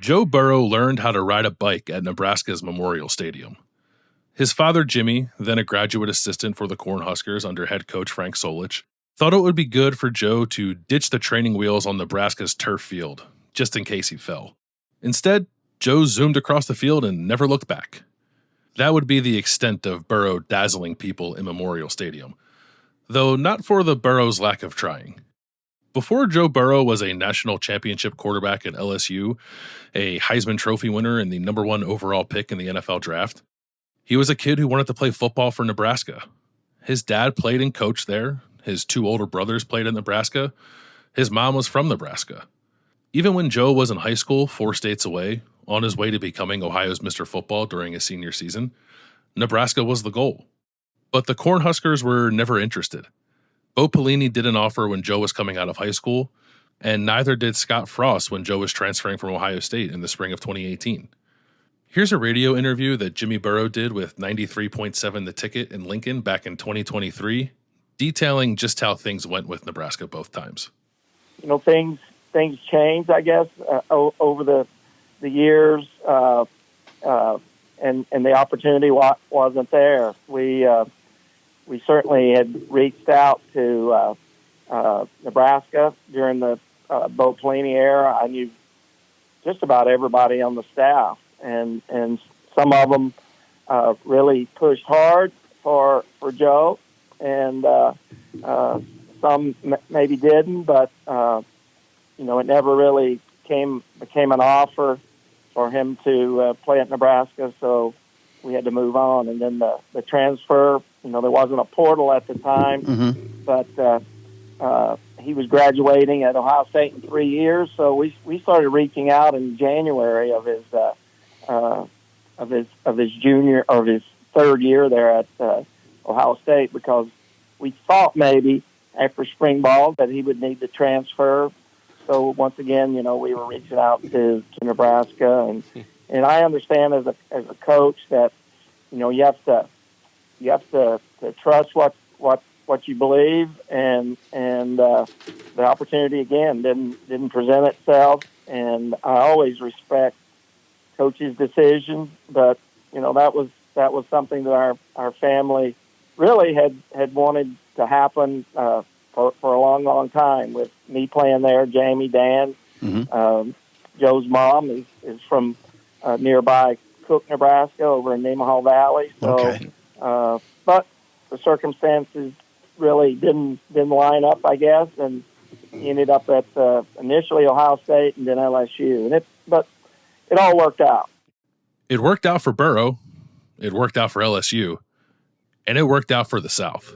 Joe Burrow learned how to ride a bike at Nebraska's Memorial Stadium. His father, Jimmy, then a graduate assistant for the Cornhuskers under head coach Frank Solich, thought it would be good for Joe to ditch the training wheels on Nebraska's turf field, just in case he fell. Instead, Joe zoomed across the field and never looked back. That would be the extent of Burrow dazzling people in Memorial Stadium, though not for the Burrow's lack of trying. Before Joe Burrow was a national championship quarterback at LSU, a Heisman Trophy winner and the number 1 overall pick in the NFL draft, he was a kid who wanted to play football for Nebraska. His dad played and coached there. His 2 older brothers played at Nebraska. His mom was from Nebraska. Even when Joe was in high school 4 states away, on his way to becoming Ohio's Mr. Football during his senior season, Nebraska was the goal. But the Cornhuskers were never interested. Bo Pelini did an offer when Joe was coming out of high school, and neither did Scott Frost when Joe was transferring from Ohio State in the spring of 2018. Here's a radio interview that Jimmy Burrow did with 93.7 The Ticket in Lincoln back in 2023, detailing just how things went with Nebraska both times. You know, things changed, I guess, over the years, and the opportunity wasn't there. We certainly had reached out to Nebraska during the Bo Pelini era. I knew just about everybody on the staff, and some of them really pushed hard for Joe, and some maybe didn't. But it never really became an offer for him to play at Nebraska. So we had to move on, and then the transfer. There wasn't a portal at the time, but he was graduating at Ohio State in 3 years. So we started reaching out in January of his junior or his 3rd year there at Ohio State, because we thought maybe after spring ball that he would need to transfer. So once again, we were reaching out to Nebraska, and I understand as a coach that you have to trust what you believe, and the opportunity again didn't present itself, and I always respect coaches' decisions, but that was something that our family really had wanted to happen for a long time, with me playing there, Jamie, Dan. Joe's mom is from nearby Cook, Nebraska, over in Nemaha Valley. So, okay. But the circumstances really didn't line up, I guess, and he ended up at initially Ohio State and then LSU. But it all worked out. It worked out for Burrow, it worked out for LSU, and it worked out for the South.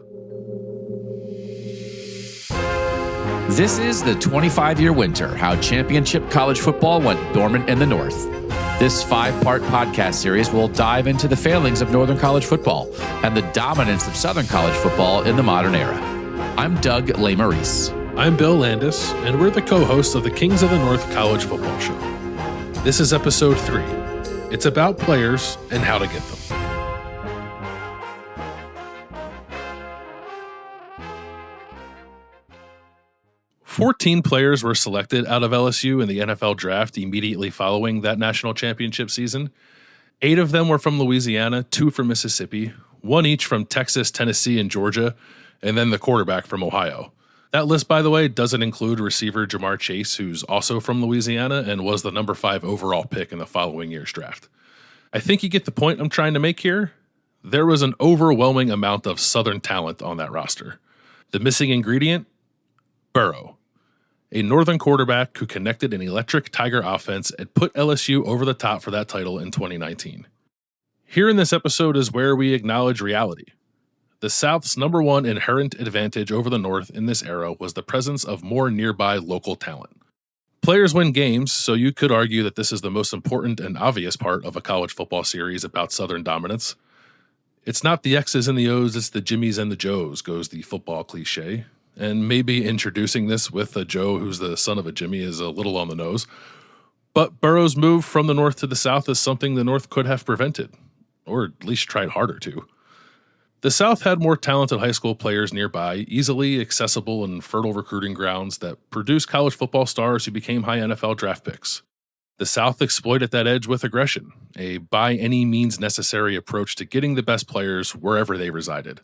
This is the 25-year winter, how championship college football went dormant in the North. This 5-part podcast series will dive into the failings of Northern college football and the dominance of Southern college football in the modern era. I'm Doug Lesmerises. I'm Bill Landis, and we're the co-hosts of the Kings of the North College Football Show. This is episode 3. It's about players and how to get them. "14 players were selected out of LSU in the NFL draft immediately following that national championship season. 8 of them were from Louisiana, 2 from Mississippi, 1 each from Texas, Tennessee, and Georgia, and then the quarterback from Ohio. That list, by the way, doesn't include receiver Jamar Chase, who's also from Louisiana and was the number 5 overall pick in the following year's draft. I think you get the point I'm trying to make here. There was an overwhelming amount of Southern talent on that roster. The missing ingredient? Burrow. A Northern quarterback who connected an electric Tiger offense and put LSU over the top for that title in 2019. Here in this episode is where we acknowledge reality. The South's number 1 inherent advantage over the North in this era was the presence of more nearby local talent. Players win games, so you could argue that this is the most important and obvious part of a college football series about Southern dominance. It's not the X's and the O's, it's the Jimmies and the Joes, goes the football cliche. And maybe introducing this with a Joe who's the son of a Jimmy is a little on the nose. But Burrow's move from the North to the South is something the North could have prevented, or at least tried harder to. The South had more talented high school players nearby, easily accessible and fertile recruiting grounds that produced college football stars who became high NFL draft picks. The South exploited that edge with aggression, a by any means necessary approach to getting the best players wherever they resided.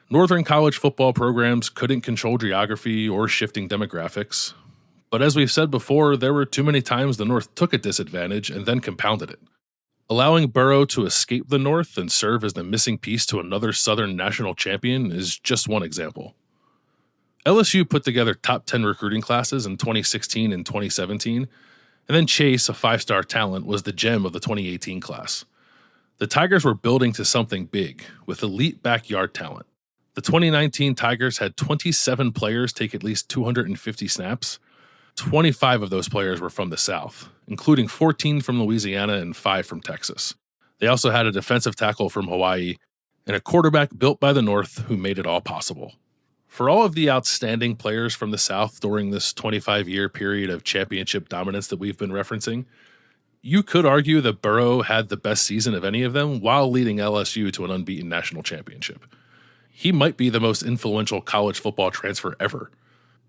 Northern college football programs couldn't control geography or shifting demographics, but as we've said before, there were too many times the North took a disadvantage and then compounded it. Allowing Burrow to escape the North and serve as the missing piece to another Southern national champion is just one example. LSU put together top 10 recruiting classes in 2016 and 2017, and then Chase, a 5-star talent, was the gem of the 2018 class. The Tigers were building to something big, with elite backyard talent. The 2019 Tigers had 27 players take at least 250 snaps. 25 of those players were from the South, including 14 from Louisiana and 5 from Texas. They also had a defensive tackle from Hawaii and a quarterback built by the North who made it all possible. For all of the outstanding players from the South during this 25-year period of championship dominance that we've been referencing, you could argue that Burrow had the best season of any of them while leading LSU to an unbeaten national championship. He might be the most influential college football transfer ever.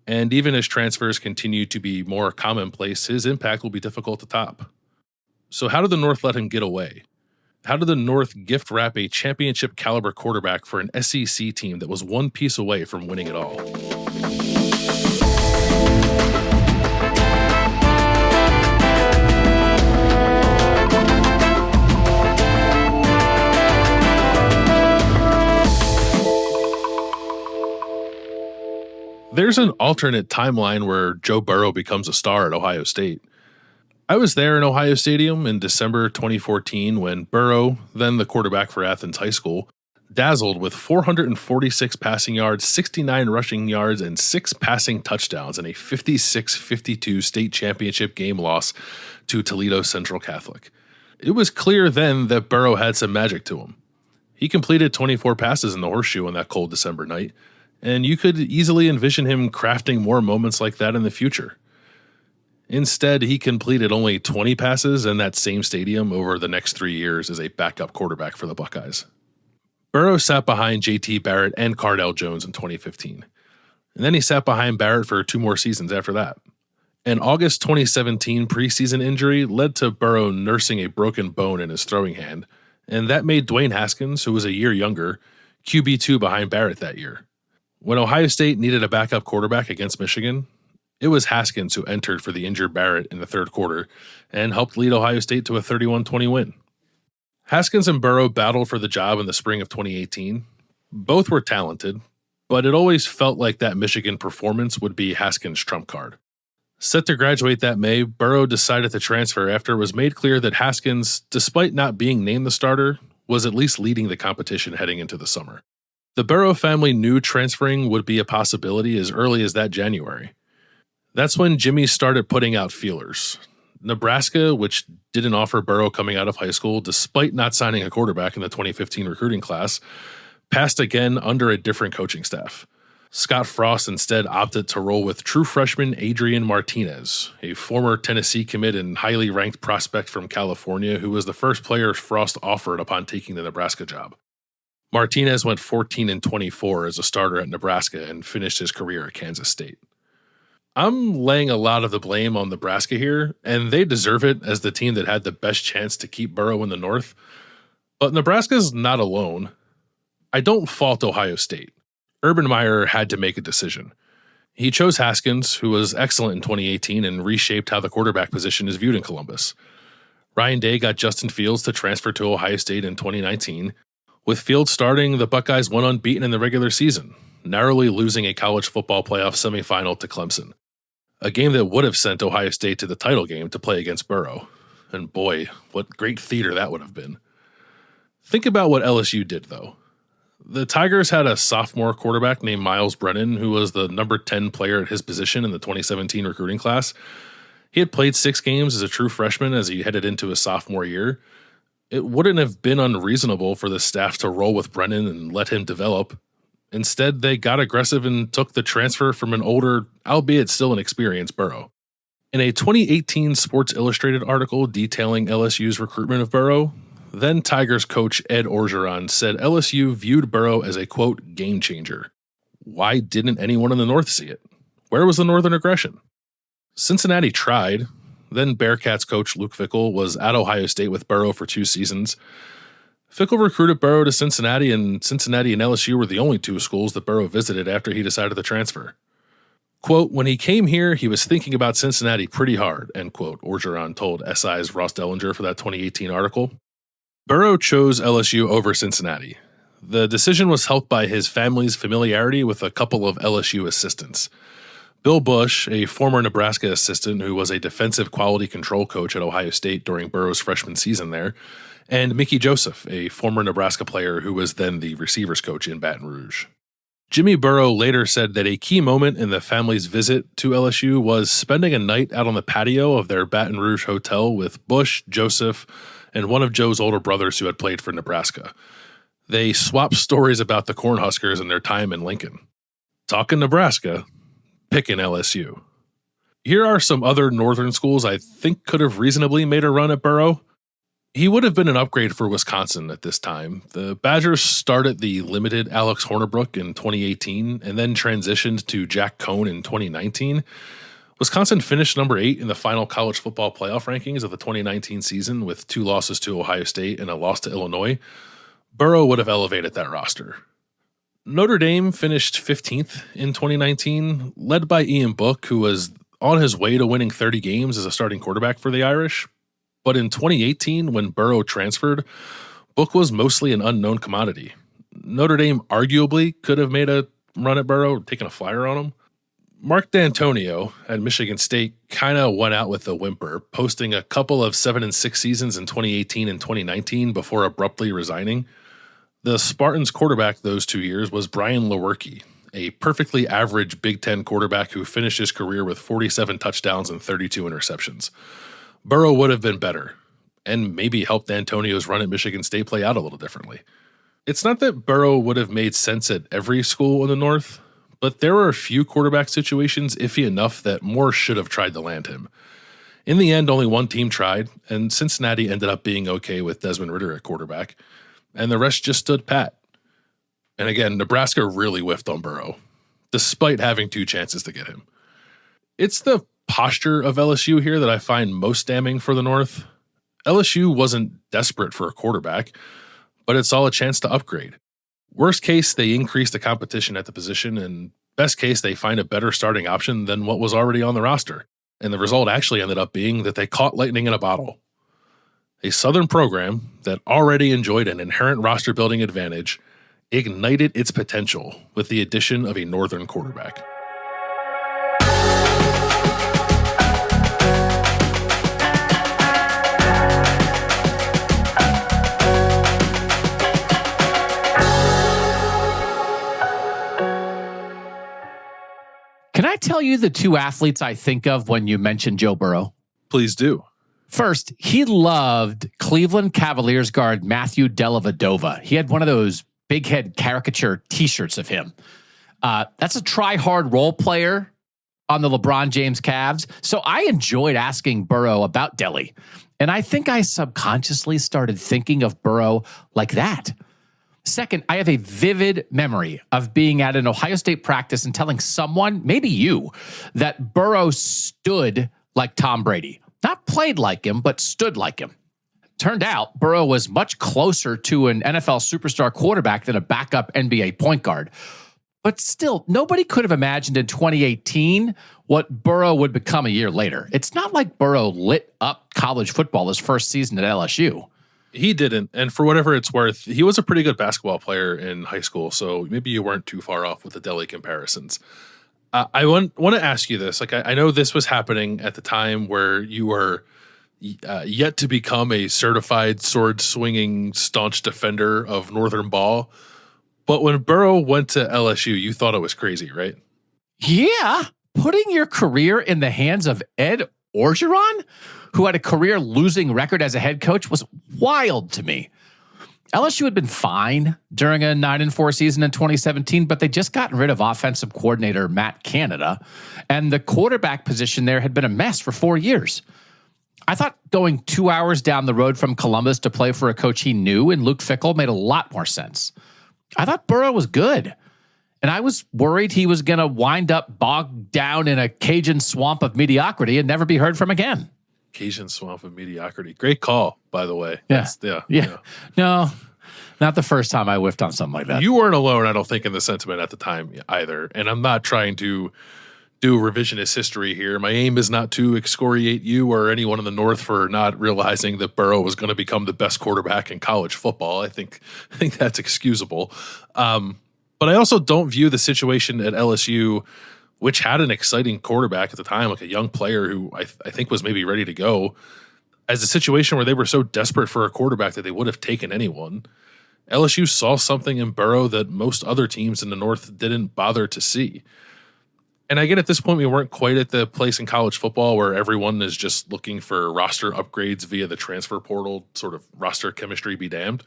And even as transfers continue to be more commonplace, his impact will be difficult to top. So how did the North let him get away? How did the North gift wrap a championship caliber quarterback for an SEC team that was one piece away from winning it all? There's an alternate timeline where Joe Burrow becomes a star at Ohio State. I was there in Ohio Stadium in December 2014 when Burrow, then the quarterback for Athens High School, dazzled with 446 passing yards, 69 rushing yards, and 6 passing touchdowns in a 56-52 state championship game loss to Toledo Central Catholic. It was clear then that Burrow had some magic to him. He completed 24 passes in the horseshoe on that cold December night, and you could easily envision him crafting more moments like that in the future. Instead, he completed only 20 passes in that same stadium over the next 3 years as a backup quarterback for the Buckeyes. Burrow sat behind J.T. Barrett and Cardell Jones in 2015, and then he sat behind Barrett for 2 more seasons after that. An August 2017 preseason injury led to Burrow nursing a broken bone in his throwing hand, and that made Dwayne Haskins, who was a year younger, QB2 behind Barrett that year. When Ohio State needed a backup quarterback against Michigan, it was Haskins who entered for the injured Barrett in the third quarter and helped lead Ohio State to a 31-20 win. Haskins and Burrow battled for the job in the spring of 2018. Both were talented, but it always felt like that Michigan performance would be Haskins' trump card. Set to graduate that May, Burrow decided to transfer after it was made clear that Haskins, despite not being named the starter, was at least leading the competition heading into the summer. The Burrow family knew transferring would be a possibility as early as that January. That's when Jimmy started putting out feelers. Nebraska, which didn't offer Burrow coming out of high school despite not signing a quarterback in the 2015 recruiting class, passed again under a different coaching staff. Scott Frost instead opted to roll with true freshman Adrian Martinez, a former Tennessee commit and highly ranked prospect from California who was the first player Frost offered upon taking the Nebraska job. Martinez went 14-24 as a starter at Nebraska and finished his career at Kansas State. I'm laying a lot of the blame on Nebraska here, and they deserve it as the team that had the best chance to keep Burrow in the North. But Nebraska's not alone. I don't fault Ohio State. Urban Meyer had to make a decision. He chose Haskins, who was excellent in 2018 and reshaped how the quarterback position is viewed in Columbus. Ryan Day got Justin Fields to transfer to Ohio State in 2019. With Fields starting, the Buckeyes went unbeaten in the regular season, narrowly losing a college football playoff semifinal to Clemson, a game that would have sent Ohio State to the title game to play against Burrow. And boy, what great theater that would have been. Think about what LSU did, though. The Tigers had a sophomore quarterback named Miles Brennan, who was the number 10 player at his position in the 2017 recruiting class. He had played 6 games as a true freshman as he headed into his sophomore year. It wouldn't have been unreasonable for the staff to roll with Brennan and let him develop. Instead, they got aggressive and took the transfer from an older, albeit still inexperienced, Burrow. In a 2018 Sports Illustrated article detailing LSU's recruitment of Burrow, then Tigers coach Ed Orgeron said LSU viewed Burrow as a, quote, game changer. Why didn't anyone in the North see it? Where was the Northern aggression? Cincinnati tried. Then Bearcats coach Luke Fickell was at Ohio State with Burrow for 2 seasons. Fickell recruited Burrow to Cincinnati, and Cincinnati and LSU were the only 2 schools that Burrow visited after he decided to transfer. Quote, when he came here, he was thinking about Cincinnati pretty hard, end quote, Orgeron told SI's Ross Dellinger for that 2018 article. Burrow chose LSU over Cincinnati. The decision was helped by his family's familiarity with a couple of LSU assistants. Bill Bush, a former Nebraska assistant who was a defensive quality control coach at Ohio State during Burrow's freshman season there, and Mickey Joseph, a former Nebraska player who was then the receivers coach in Baton Rouge. Jimmy Burrow later said that a key moment in the family's visit to LSU was spending a night out on the patio of their Baton Rouge hotel with Bush, Joseph, and one of Joe's older brothers who had played for Nebraska. They swapped stories about the Cornhuskers and their time in Lincoln. Talking Nebraska, picking LSU. Here are some other northern schools I think could have reasonably made a run at Burrow. He would have been an upgrade for Wisconsin at this time. The Badgers started the limited Alex Hornibrook in 2018 and then transitioned to Jack Cohn in 2019. Wisconsin finished number 8 in the final college football playoff rankings of the 2019 season with 2 losses to Ohio State and a loss to Illinois. Burrow would have elevated that roster. Notre Dame finished 15th in 2019, led by Ian Book, who was on his way to winning 30 games as a starting quarterback for the Irish. But in 2018, when Burrow transferred, Book was mostly an unknown commodity. Notre Dame arguably could have made a run at Burrow, taken a flyer on him. Mark D'Antonio at Michigan State kind of went out with a whimper, posting a couple of 7-6 seasons in 2018 and 2019 before abruptly resigning. The Spartans' quarterback those 2 years was Brian Lewerke, a perfectly average Big Ten quarterback who finished his career with 47 touchdowns and 32 interceptions. Burrow would have been better, and maybe helped D'Antonio's run at Michigan State play out a little differently. It's not that Burrow would have made sense at every school in the North, but there were a few quarterback situations iffy enough that more should have tried to land him. In the end, only one team tried, and Cincinnati ended up being okay with Desmond Ridder at quarterback, and the rest just stood pat. And again, Nebraska really whiffed on Burrow, despite having 2 chances to get him. It's the posture of LSU here that I find most damning for the North. LSU wasn't desperate for a quarterback, but it saw a chance to upgrade. Worst case, they increase the competition at the position, and best case, they find a better starting option than what was already on the roster. And the result actually ended up being that they caught lightning in a bottle. A Southern program that already enjoyed an inherent roster building advantage ignited its potential with the addition of a Northern quarterback. Can I tell you the 2 athletes I think of when you mention Joe Burrow? Please do. First, he loved Cleveland Cavaliers guard Matthew Dellavedova. He had one of those big head caricature t-shirts of him. That's a try-hard role player on the LeBron James Cavs. So I enjoyed asking Burrow about Delly. And I think I subconsciously started thinking of Burrow like that. Second, I have a vivid memory of being at an Ohio State practice and telling someone, maybe you, that Burrow stood like Tom Brady. Not played like him, but stood like him. Turned out, Burrow was much closer to an NFL superstar quarterback than a backup NBA point guard. But still, nobody could have imagined in 2018 what Burrow would become a year later. It's not like Burrow lit up college football his first season at LSU. He didn't, and for whatever it's worth, he was a pretty good basketball player in high school, so maybe you weren't too far off with the Delly comparisons. I want to ask you this. Like, I know this was happening at the time where you were yet to become a certified sword-swinging, staunch defender of Northern ball, but when Burrow went to LSU, you thought it was crazy, right? Yeah, putting your career in the hands of Ed Orgeron, who had a career losing record as a head coach, was wild to me. LSU had been fine during a 9-4 season in 2017, but they just gotten rid of offensive coordinator Matt Canada, and the quarterback position there had been a mess for 4 years. I thought going 2 hours down the road from Columbus to play for a coach he knew in Luke Fickell made a lot more sense. I thought Burrow was good, and I was worried he was going to wind up bogged down in a Cajun swamp of mediocrity and never be heard from again. Cajun swamp of mediocrity. Great call, by the way. Yeah. Yeah. No, not the first time I whiffed on something like that. You weren't alone, I don't think, in the sentiment at the time either. And I'm not trying to do revisionist history here. My aim is not to excoriate you or anyone in the North for not realizing that Burrow was going to become the best quarterback in college football. I think that's excusable. But I also don't view the situation at LSU, which had an exciting quarterback at the time, like a young player who I think was maybe ready to go, as a situation where they were so desperate for a quarterback that they would have taken anyone. LSU saw something in Burrow that most other teams in the North didn't bother to see. And I get at this point, we weren't quite at the place in college football where everyone is just looking for roster upgrades via the transfer portal, sort of roster chemistry be damned.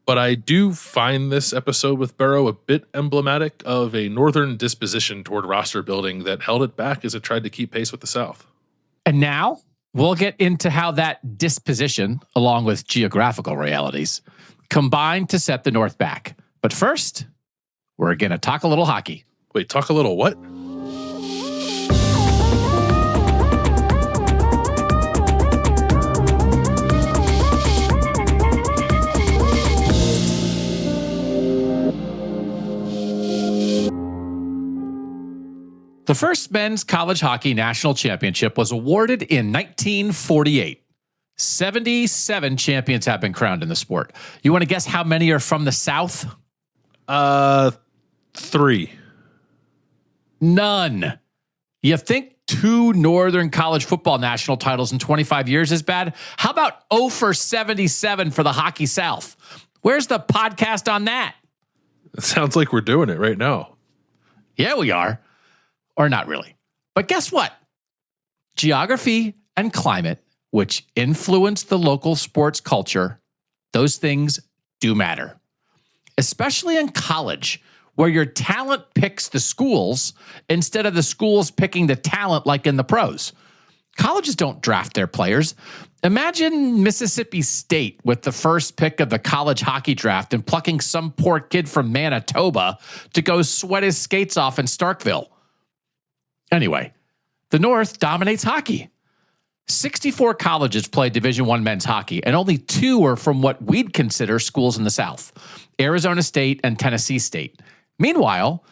But I do find this episode with Burrow a bit emblematic of a Northern disposition toward roster building that held it back as it tried to keep pace with the South. And now we'll get into how that disposition, along with geographical realities, combined to set the North back. But first, we're going to talk a little hockey. Wait, talk a little what? The first men's college hockey national championship was awarded in 1948. 77 champions have been crowned in the sport. You want to guess how many are from the South? 3. None. You think 2 Northern college football national titles in 25 years is bad? How about 0 for 77 for the Hockey South? Where's the podcast on that? It sounds like we're doing it right now. Yeah, we are. Or not really. But guess what? Geography and climate, which influence the local sports culture, those things do matter. Especially in college, where your talent picks the schools instead of the schools picking the talent like in the pros. Colleges don't draft their players. Imagine Mississippi State with the first pick of the college hockey draft and plucking some poor kid from Manitoba to go sweat his skates off in Starkville. Anyway, the North dominates hockey. 64 colleges play Division I men's hockey, and only 2 are from what we'd consider schools in the South, Arizona State and Tennessee State. Meanwhile,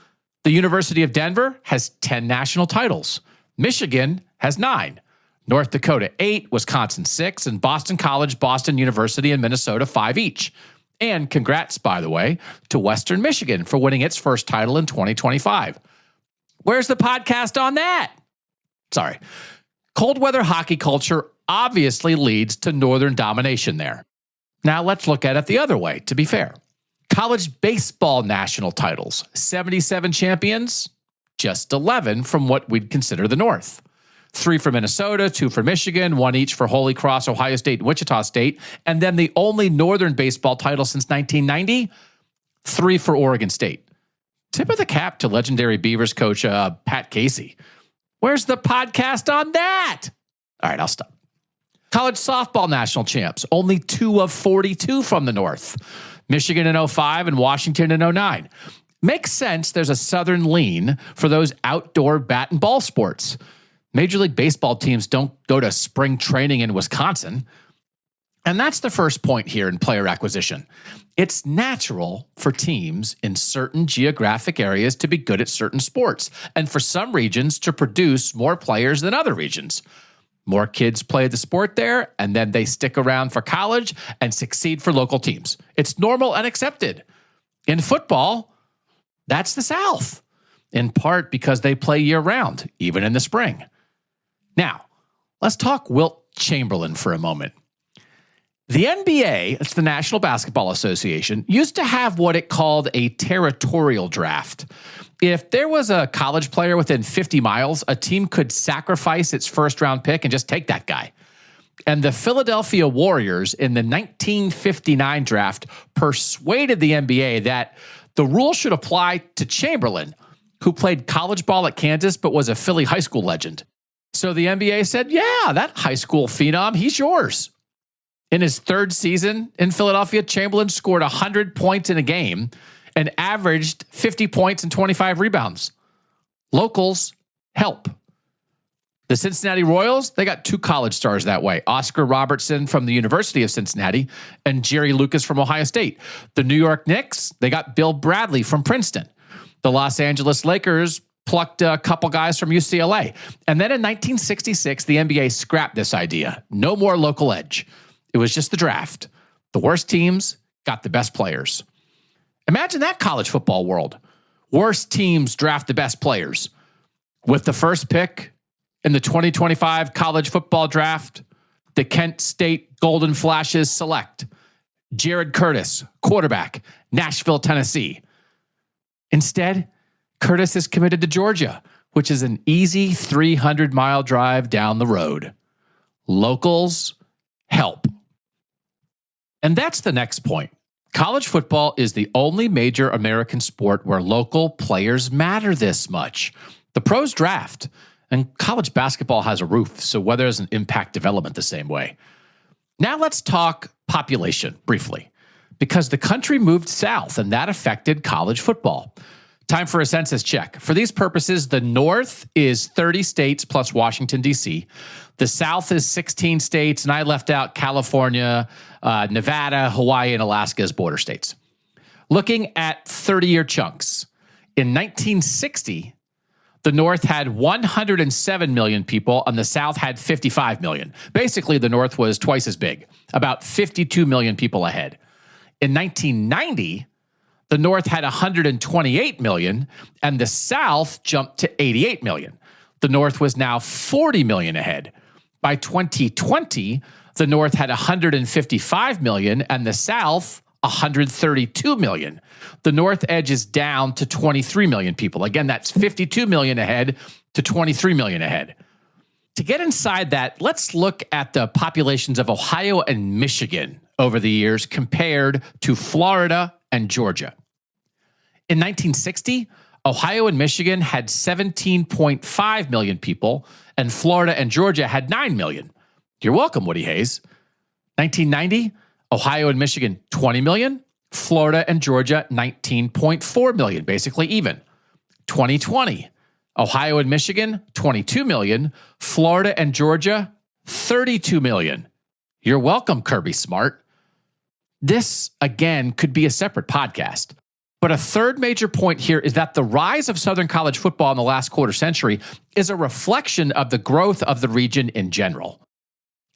the University of Denver has 10 national titles. Michigan has 9. North Dakota 8, Wisconsin 6, and Boston College, Boston University, and Minnesota 5 each. And congrats, by the way, to Western Michigan for winning its first title in 2025. Where's the podcast on that? Sorry. Cold weather hockey culture obviously leads to Northern domination there. Now let's look at it the other way, to be fair. College baseball national titles, 77 champions, just 11 from what we'd consider the North. 3 for Minnesota, 2 for Michigan, 1 each for Holy Cross, Ohio State, and Wichita State. And then the only Northern baseball title since 1990, 3 for Oregon State. Tip of the cap to legendary Beavers coach Pat Casey. Where's the podcast on that? All right, I'll stop. College softball national champs, only 2 of 42 from the North. Michigan in 05 and Washington in 09. Makes sense there's a Southern lean for those outdoor bat and ball sports. Major League Baseball teams don't go to spring training in Wisconsin. And that's the first point here in player acquisition. It's natural for teams in certain geographic areas to be good at certain sports, and for some regions to produce more players than other regions. More kids play the sport there, and then they stick around for college and succeed for local teams. It's normal and accepted. In football, that's the South, in part because they play year-round, even in the spring. Now, let's talk Wilt Chamberlain for a moment. The NBA, it's the National Basketball Association, used to have what it called a territorial draft. If there was a college player within 50 miles, a team could sacrifice its first-round pick and just take that guy. And the Philadelphia Warriors in the 1959 draft persuaded the NBA that the rule should apply to Chamberlain, who played college ball at Kansas but was a Philly high school legend. So the NBA said, yeah, that high school phenom, he's yours. In his 3rd season in Philadelphia, Chamberlain scored 100 points in a game and averaged 50 points and 25 rebounds. Locals help. The Cincinnati Royals, they got 2 college stars that way. Oscar Robertson from the University of Cincinnati and Jerry Lucas from Ohio State. The New York Knicks, they got Bill Bradley from Princeton. The Los Angeles Lakers plucked a couple guys from UCLA. And then in 1966, the NBA scrapped this idea. No more local edge. It was just the draft. The worst teams got the best players. Imagine that college football world. Worst teams draft the best players. With the first pick in the 2025 college football draft, the Kent State Golden Flashes select Jared Curtis, quarterback, Nashville, Tennessee. Instead, Curtis is committed to Georgia, which is an easy 300-mile drive down the road. Locals help. And that's the next point. College football is the only major American sport where local players matter this much. The pros draft, and college basketball has a roof, so weather doesn't impact development the same way. Now let's talk population briefly, because the country moved south and that affected college football. Time for a census check. For these purposes, the North is 30 states plus Washington, D.C. The South is 16 states, and I left out California, Nevada, Hawaii, and Alaska as border states. Looking at 30-year chunks, in 1960, the North had 107 million people, and the South had 55 million. Basically, the North was twice as big, about 52 million people ahead. In 1990, the North had 128 million, and the South jumped to 88 million. The North was now 40 million ahead. By 2020, the North had 155 million, and the South 132 million. The North edges down to 23 million people. Again, that's 52 million ahead to 23 million ahead. To get inside that, let's look at the populations of Ohio and Michigan over the years compared to Florida and Georgia. In 1960, Ohio and Michigan had 17.5 million people, and Florida and Georgia had 9 million. You're welcome, Woody Hayes. 1990, Ohio and Michigan, 20 million. Florida and Georgia, 19.4 million, basically even. 2020, Ohio and Michigan, 22 million. Florida and Georgia, 32 million. You're welcome, Kirby Smart. This, again, could be a separate podcast. But a third major point here is that the rise of Southern college football in the last quarter century is a reflection of the growth of the region in general.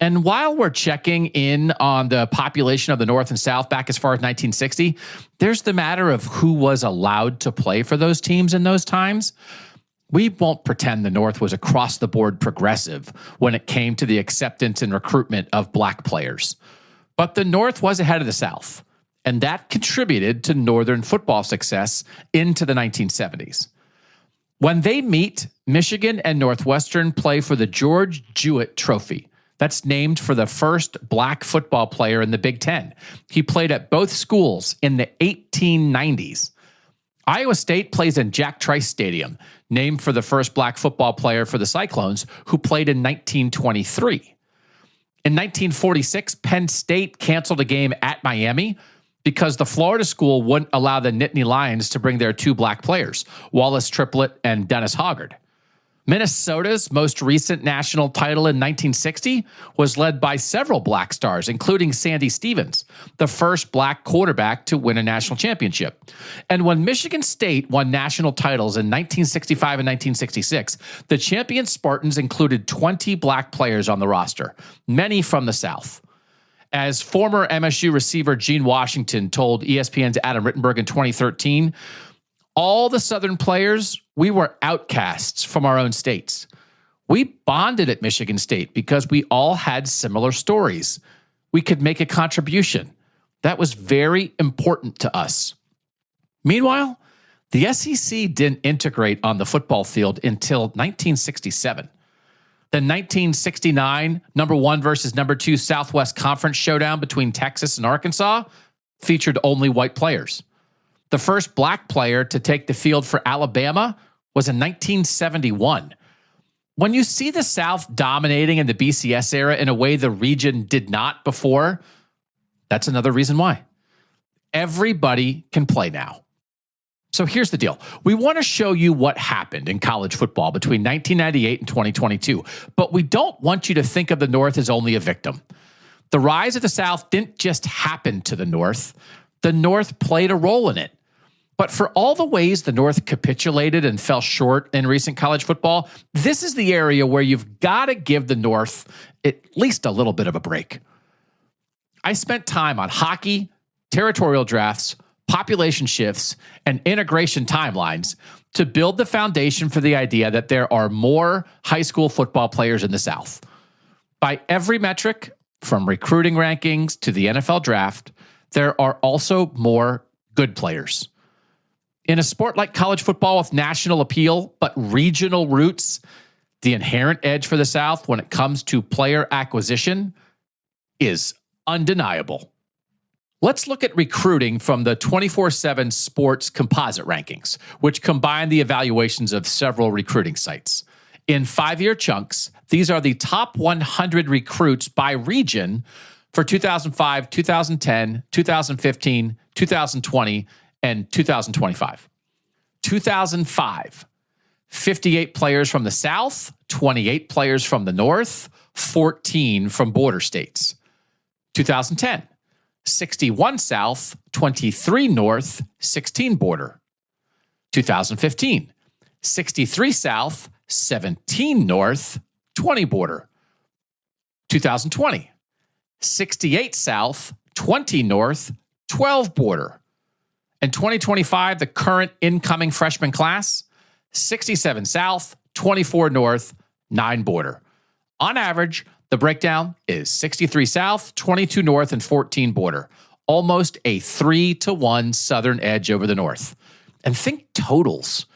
And while we're checking in on the population of the North and South back as far as 1960, there's the matter of who was allowed to play for those teams in those times. We won't pretend the North was across-the-board progressive when it came to the acceptance and recruitment of black players. But the North was ahead of the South, and that contributed to Northern football success into the 1970s. When they meet, Michigan and Northwestern play for the George Jewett Trophy. That's named for the first black football player in the Big Ten. He played at both schools in the 1890s. Iowa State plays in Jack Trice Stadium, named for the first black football player for the Cyclones, who played in 1923. In 1946, Penn State canceled a game at Miami because the Florida school wouldn't allow the Nittany Lions to bring their 2 black players, Wallace Triplett and Dennis Hoggard. Minnesota's most recent national title in 1960 was led by several black stars, including Sandy Stevens, the first black quarterback to win a national championship. And when Michigan State won national titles in 1965 and 1966, the champion Spartans included 20 black players on the roster, many from the South. As former MSU receiver Gene Washington told ESPN's Adam Rittenberg in 2013, all the Southern players, we were outcasts from our own states. We bonded at Michigan State because we all had similar stories. We could make a contribution. That was very important to us. Meanwhile, the SEC didn't integrate on the football field until 1967. The 1969 number 1 versus number 2 Southwest Conference showdown between Texas and Arkansas featured only white players. The first black player to take the field for Alabama was in 1971. When you see the South dominating in the BCS era in a way the region did not before, that's another reason why. Everybody can play now. So here's the deal. We want to show you what happened in college football between 1998 and 2022, but we don't want you to think of the North as only a victim. The rise of the South didn't just happen to the North. The North played a role in it. But for all the ways the North capitulated and fell short in recent college football, this is the area where you've got to give the North at least a little bit of a break. I spent time on hockey, territorial drafts, population shifts, and integration timelines to build the foundation for the idea that there are more high school football players in the South. By every metric, from recruiting rankings to the NFL draft, there are also more good players. In a sport like college football with national appeal but regional roots, the inherent edge for the South when it comes to player acquisition is undeniable. Let's look at recruiting from the 24/7 Sports Composite Rankings, which combine the evaluations of several recruiting sites. In 5-year chunks, these are the top 100 recruits by region for 2005, 2010, 2015, 2020, and 2025. 2005, 58 players from the South, 28 players from the North, 14 from border states. 2010, 61 South, 23 North, 16 border. 2015, 63 South, 17 North, 20 border. 2020, 68 South, 20 North, 12 border. And 2025, the current incoming freshman class, 67 South, 24 North, 9 border. On average, the breakdown is 63 South, 22 North, and 14 border. Almost a 3-to-1 Southern edge over the North. And think totals.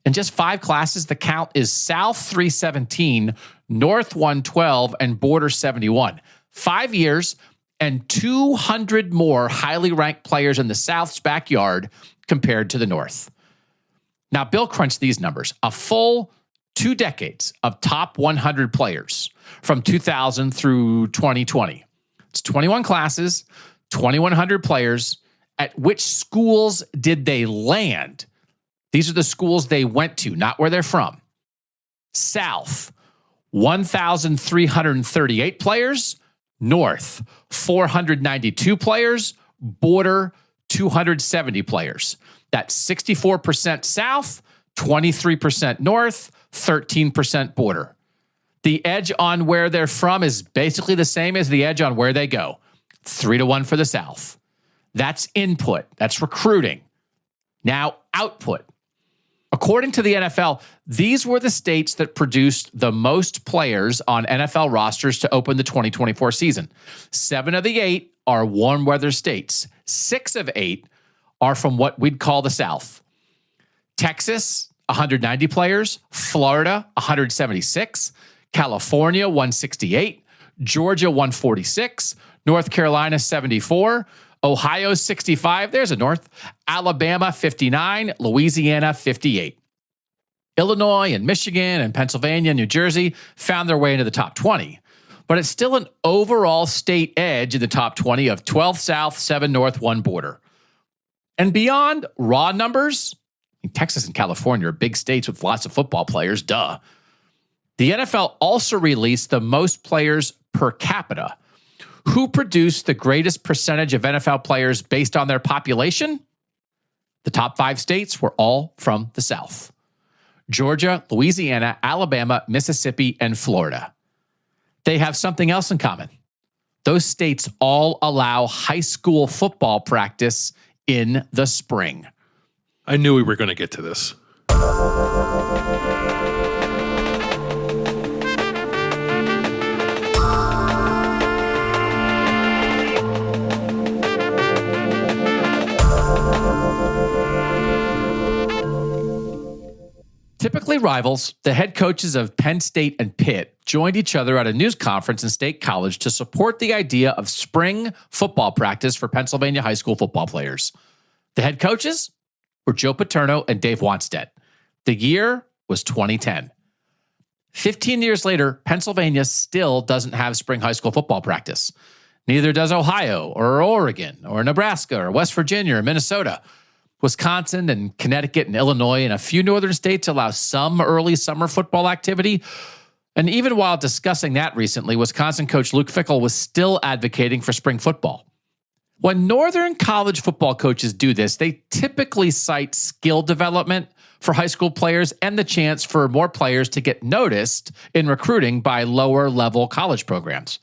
In just 5 classes, the count is South 317, North 112, and border 71. 5 years and 200 more highly ranked players in the South's backyard compared to the North. Now, Bill crunched these numbers. A full 2 decades of top 100 players from 2000 through 2020. It's 21 classes, 2,100 players. At which schools did they land? These are the schools they went to, not where they're from. South, 1,338 players. North, 492 players. Border, 270 players. That's 64% South, 23% North, 13% border. The edge on where they're from is basically the same as the edge on where they go. 3-to-1 for the South. That's input. That's recruiting. Now, output. According to the NFL, these were the states that produced the most players on NFL rosters to open the 2024 season. 7 of the 8 are warm weather states. 6 of 8 are from what we'd call the South. Texas, 190 players. Florida, 176. California, 168. Georgia, 146. North Carolina, 74. Ohio, 65. There's a North. Alabama, 59. Louisiana, 58. Illinois and Michigan and Pennsylvania and New Jersey found their way into the top 20. But it's still an overall state edge in the top 20 of 12 South, 7 North, 1 border. And beyond raw numbers, Texas and California are big states with lots of football players, duh. The NFL also released the most players per capita. Who produced the greatest percentage of NFL players based on their population? The top 5 states were all from the South. Georgia, Louisiana, Alabama, Mississippi, and Florida. They have something else in common. Those states all allow high school football practice in the spring. I knew we were going to get to this. Typically rivals, the head coaches of Penn State and Pitt joined each other at a news conference in State College to support the idea of spring football practice for Pennsylvania high school football players. The head coaches were Joe Paterno and Dave Wanstead. The year was 2010. 15 years later, Pennsylvania still doesn't have spring high school football practice. Neither does Ohio or Oregon or Nebraska or West Virginia or Minnesota. Wisconsin and Connecticut and Illinois and a few northern states allow some early summer football activity. And even while discussing that recently, Wisconsin coach Luke Fickell was still advocating for spring football. When northern college football coaches do this, they typically cite skill development for high school players and the chance for more players to get noticed in recruiting by lower level college programs.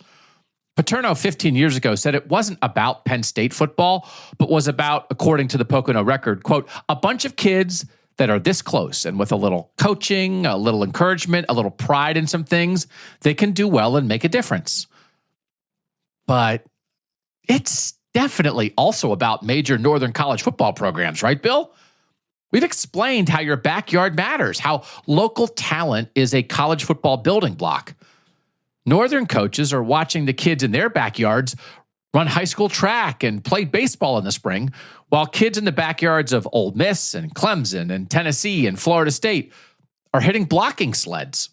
Paterno 15 years ago said it wasn't about Penn State football, but was about, according to the Pocono Record, quote, a bunch of kids that are this close and with a little coaching, a little encouragement, a little pride in some things, they can do well and make a difference. But it's definitely also about major northern college football programs, right, Bill? We've explained how your backyard matters, how local talent is a college football building block. Northern coaches are watching the kids in their backyards run high school track and play baseball in the spring, while kids in the backyards of Ole Miss and Clemson and Tennessee and Florida State are hitting blocking sleds.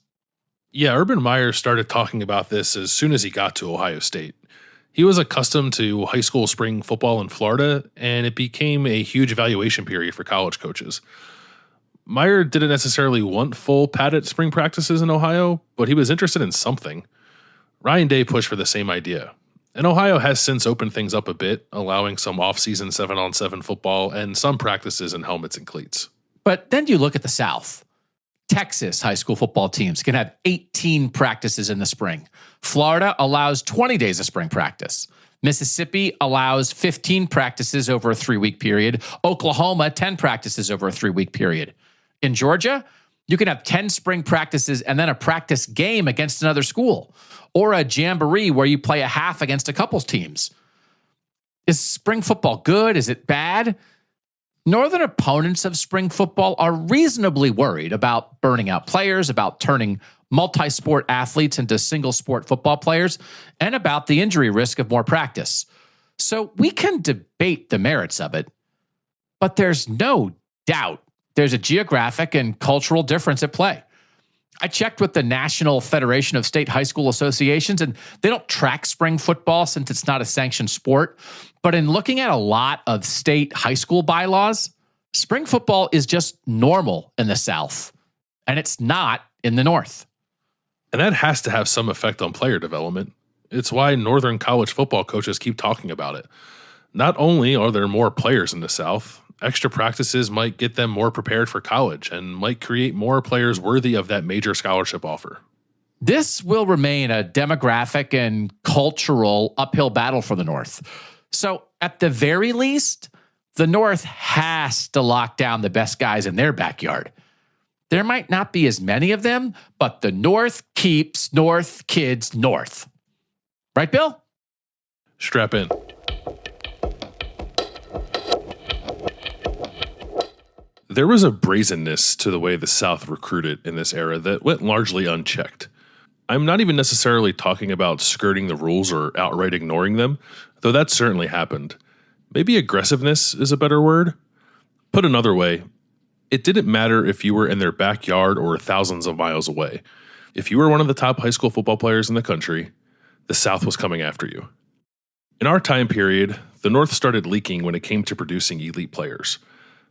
Yeah, Urban Meyer started talking about this as soon as he got to Ohio State. He was accustomed to high school spring football in Florida, and it became a huge evaluation period for college coaches. Meyer didn't necessarily want full padded spring practices in Ohio, but he was interested in something. Ryan Day pushed for the same idea. And Ohio has since opened things up a bit, allowing some off-season 7-on-7 football and some practices in helmets and cleats. But then you look at the South. Texas high school football teams can have 18 practices in the spring. Florida allows 20 days of spring practice. Mississippi allows 15 practices over a 3-week period. Oklahoma, 10 practices over a 3-week period. In Georgia, you can have 10 spring practices and then a practice game against another school, or a jamboree where you play a half against a couple's teams. Is spring football good? Is it bad? Northern opponents of spring football are reasonably worried about burning out players, about turning multi-sport athletes into single-sport football players, and about the injury risk of more practice. So we can debate the merits of it, but there's no doubt there's a geographic and cultural difference at play. I checked with the National Federation of State High School Associations, and they don't track spring football since it's not a sanctioned sport. But in looking at a lot of state high school bylaws, spring football is just normal in the South, and it's not in the North. And that has to have some effect on player development. It's why northern college football coaches keep talking about it. Not only are there more players in the South, extra practices might get them more prepared for college and might create more players worthy of that major scholarship offer. This will remain a demographic and cultural uphill battle for the North. So at the very least, the North has to lock down the best guys in their backyard. There might not be as many of them, but the North keeps North kids North. Right, Bill? Strap in. There was a brazenness to the way the South recruited in this era that went largely unchecked. I'm not even necessarily talking about skirting the rules or outright ignoring them, though that certainly happened. Maybe aggressiveness is a better word. Put another way, it didn't matter if you were in their backyard or thousands of miles away. If you were one of the top high school football players in the country, the South was coming after you. In our time period, the North started leaking when it came to producing elite players.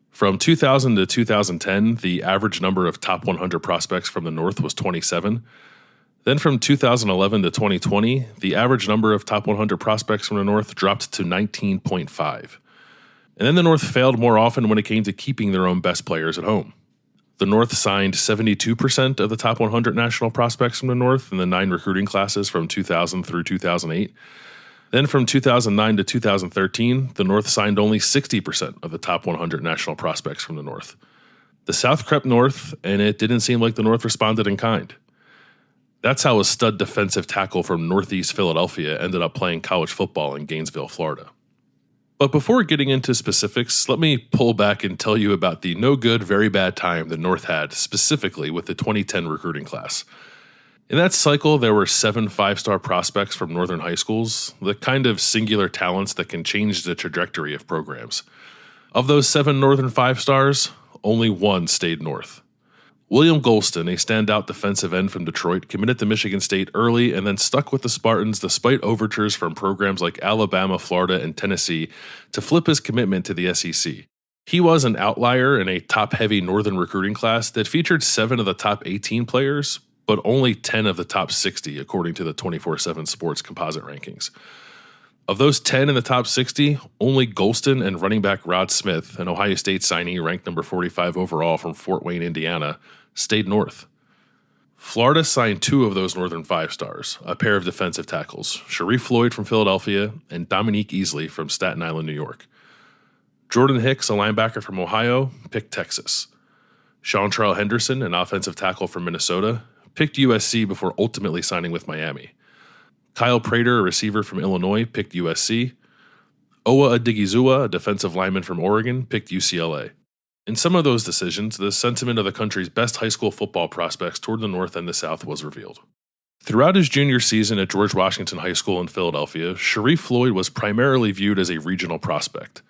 From 2000 to 2010, the average number of top 100 prospects from the North was 27. Then from 2011 to 2020, the average number of top 100 prospects from the North dropped to 19.5. And then the North failed more often when it came to keeping their own best players at home. The North signed 72% of the top 100 national prospects from the North in the 9 recruiting classes from 2000 through 2008. Then from 2009 to 2013, the North signed only 60% of the top 100 national prospects from the North. The South crept north, and it didn't seem like the North responded in kind. That's how a stud defensive tackle from Northeast Philadelphia ended up playing college football in Gainesville, Florida. But before getting into specifics, let me pull back and tell you about the no good, very bad time the North had, specifically with the 2010 recruiting class. In that cycle, there were 7 5-star prospects from northern high schools, the kind of singular talents that can change the trajectory of programs. Of those 7 northern 5-stars, only 1 stayed north. William Golston, a standout defensive end from Detroit, committed to Michigan State early and then stuck with the Spartans despite overtures from programs like Alabama, Florida, and Tennessee to flip his commitment to the SEC. He was an outlier in a top-heavy Northern recruiting class that featured 7 of the top 18 players, but only 10 of the top 60, according to the 24/7 Sports composite rankings. Of those 10 in the top 60, only Golston and running back Rod Smith, an Ohio State signee ranked number 45 overall from Fort Wayne, Indiana, stayed north. Florida signed 2 of those Northern 5-stars, a pair of defensive tackles, Sharif Floyd from Philadelphia and Dominique Easley from Staten Island, New York. Jordan Hicks, a linebacker from Ohio, picked Texas. Sean Charles Henderson, an offensive tackle from Minnesota, picked USC before ultimately signing with Miami. Kyle Prater, a receiver from Illinois, picked USC. Owa Adigizua, a defensive lineman from Oregon, picked UCLA. In some of those decisions, the sentiment of the country's best high school football prospects toward the North and the South was revealed. Throughout his junior season at George Washington High School in Philadelphia, Sharif Floyd was primarily viewed as a regional prospect.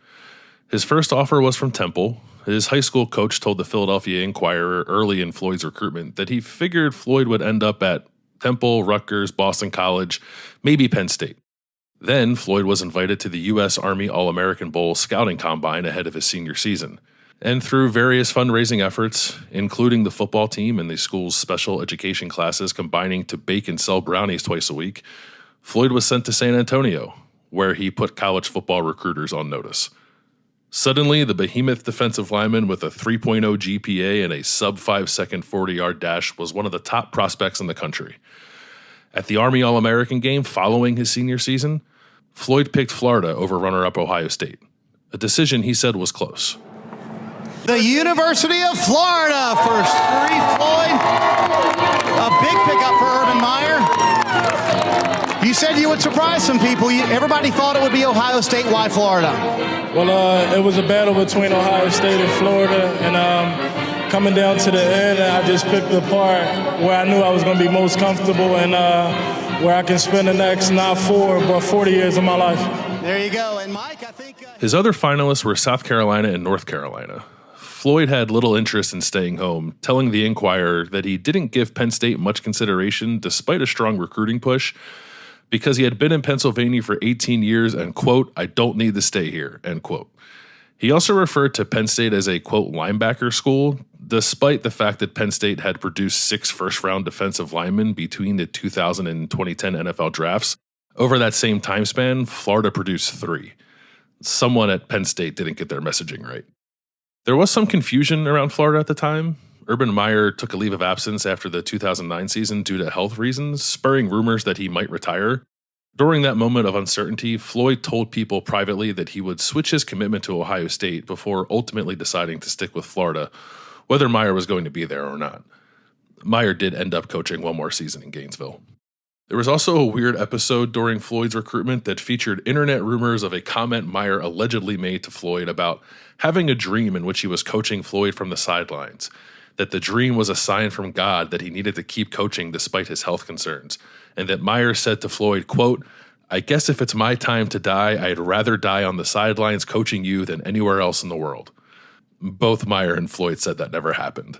His first offer was from Temple. His high school coach told the Philadelphia Inquirer early in Floyd's recruitment that he figured Floyd would end up at Temple, Rutgers, Boston College, maybe Penn State. Then Floyd was invited to the U.S. Army All-American Bowl scouting combine ahead of his senior season. And through various fundraising efforts, including the football team and the school's special education classes combining to bake and sell brownies twice a week, Floyd was sent to San Antonio, where he put college football recruiters on notice. Suddenly, the behemoth defensive lineman with a 3.0 GPA and a sub-5-second 40-yard dash was one of the top prospects in the country. At the Army All-American game following his senior season, Floyd picked Florida over runner-up Ohio State, a decision he said was close. The University of Florida for Sharif Floyd. A big pickup for Urban Meyer. You said you would surprise some people. Everybody thought it would be Ohio State. Why Florida? Well, it was a battle between Ohio State and Florida, and coming down to the end, I just picked the part where I knew I was going to be most comfortable and where I can spend the next not 4 but 40 years of my life. There you go. And Mike, I think his other finalists were South Carolina and North Carolina. Floyd had little interest in staying home, telling the Inquirer that he didn't give Penn State much consideration despite a strong recruiting push, because he had been in Pennsylvania for 18 years and, quote, I don't need to stay here, end quote. He also referred to Penn State as a, quote, linebacker school, despite the fact that Penn State had produced 6 first-round defensive linemen between the 2000 and 2010 NFL drafts. Over that same time span, Florida produced 3. Someone at Penn State didn't get their messaging right. There was some confusion around Florida at the time. Urban Meyer took a leave of absence after the 2009 season due to health reasons, spurring rumors that he might retire. During that moment of uncertainty, Floyd told people privately that he would switch his commitment to Ohio State before ultimately deciding to stick with Florida, whether Meyer was going to be there or not. Meyer did end up coaching one more season in Gainesville. There was also a weird episode during Floyd's recruitment that featured internet rumors of a comment Meyer allegedly made to Floyd about having a dream in which he was coaching Floyd from the sidelines, that the dream was a sign from God that he needed to keep coaching despite his health concerns, and that Meyer said to Floyd, quote, I guess if it's my time to die, I'd rather die on the sidelines coaching you than anywhere else in the world. Both Meyer and Floyd said that never happened.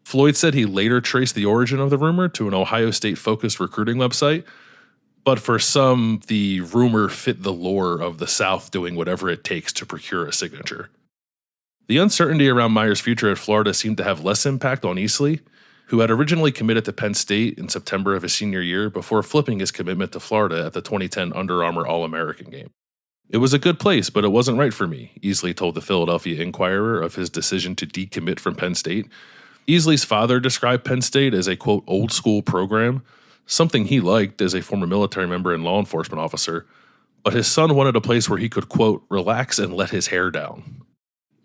Floyd said he later traced the origin of the rumor to an Ohio State-focused recruiting website, but for some, the rumor fit the lore of the South doing whatever it takes to procure a signature. The uncertainty around Meyer's future at Florida seemed to have less impact on Easley, who had originally committed to Penn State in September of his senior year before flipping his commitment to Florida at the 2010 Under Armour All-American game. It was a good place, but it wasn't right for me, Easley told the Philadelphia Inquirer of his decision to decommit from Penn State. Easley's father described Penn State as a, quote, old-school program, something he liked as a former military member and law enforcement officer, but his son wanted a place where he could, quote, relax and let his hair down.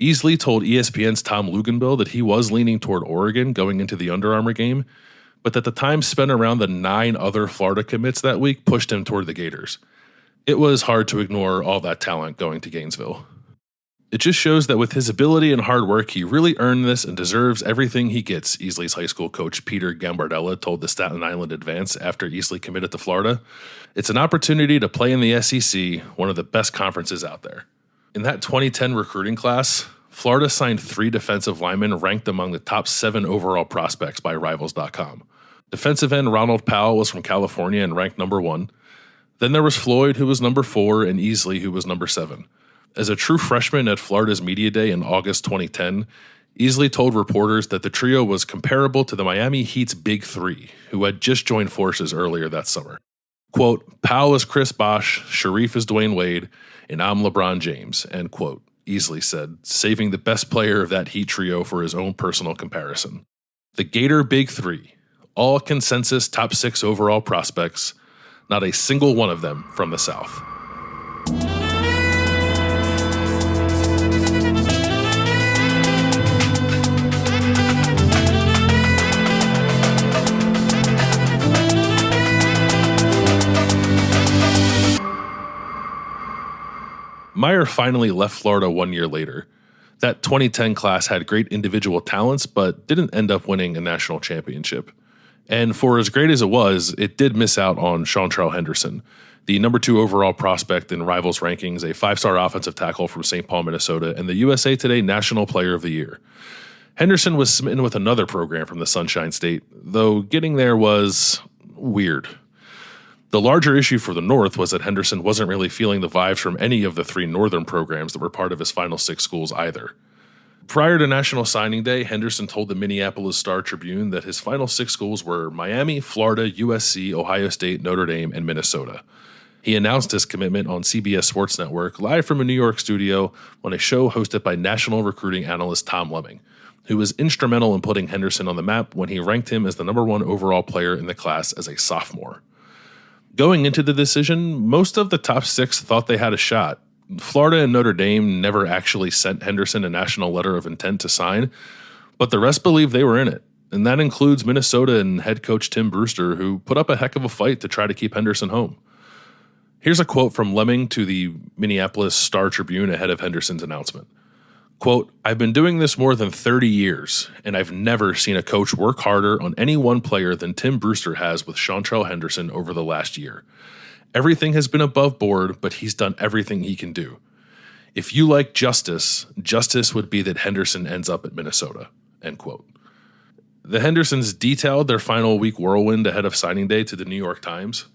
Easley told ESPN's Tom Luginbill that he was leaning toward Oregon going into the Under Armour game, but that the time spent around the 9 other Florida commits that week pushed him toward the Gators. It was hard to ignore all that talent going to Gainesville. It just shows that with his ability and hard work, he really earned this and deserves everything he gets, Easley's high school coach Peter Gambardella told the Staten Island Advance after Easley committed to Florida. It's an opportunity to play in the SEC, one of the best conferences out there. In that 2010 recruiting class, Florida signed 3 defensive linemen ranked among the top 7 overall prospects by Rivals.com. Defensive end Ronald Powell was from California and ranked number 1. Then there was Floyd, who was number 4, and Easley, who was number 7. As a true freshman at Florida's Media Day in August 2010, Easley told reporters that the trio was comparable to the Miami Heat's Big Three, who had just joined forces earlier that summer. Quote, Powell is Chris Bosh, Sharif is Dwayne Wade, and I'm LeBron James, end quote, Easley said, saving the best player of that Heat trio for his own personal comparison. The Gator Big Three, all consensus top 6 overall prospects, not a single one of them from the South. Meyer finally left Florida 1 year later. That 2010 class had great individual talents, but didn't end up winning a national championship. And for as great as it was, it did miss out on Seantrell Henderson, the number 2 overall prospect in Rivals rankings, a 5-star offensive tackle from St. Paul, Minnesota, and the USA Today National Player of the Year. Henderson was smitten with another program from the Sunshine State, though getting there was weird. The larger issue for the North was that Henderson wasn't really feeling the vibes from any of the 3 Northern programs that were part of his final 6 schools either. Prior to National Signing Day, Henderson told the Minneapolis Star-Tribune that his final 6 schools were Miami, Florida, USC, Ohio State, Notre Dame, and Minnesota. He announced his commitment on CBS Sports Network live from a New York studio on a show hosted by national recruiting analyst Tom Lemming, who was instrumental in putting Henderson on the map when he ranked him as the number 1 overall player in the class as a sophomore. Going into the decision, most of the top 6 thought they had a shot. Florida and Notre Dame never actually sent Henderson a national letter of intent to sign, but the rest believed they were in it, and that includes Minnesota and head coach Tim Brewster, who put up a heck of a fight to try to keep Henderson home. Here's a quote from Lemming to the Minneapolis Star-Tribune ahead of Henderson's announcement. Quote, I've been doing this more than 30 years, and I've never seen a coach work harder on any one player than Tim Brewster has with Seantrell Henderson over the last year. Everything has been above board, but he's done everything he can do. If you like justice, justice would be that Henderson ends up at Minnesota, end quote. The Hendersons detailed their final week whirlwind ahead of signing day to the New York Times.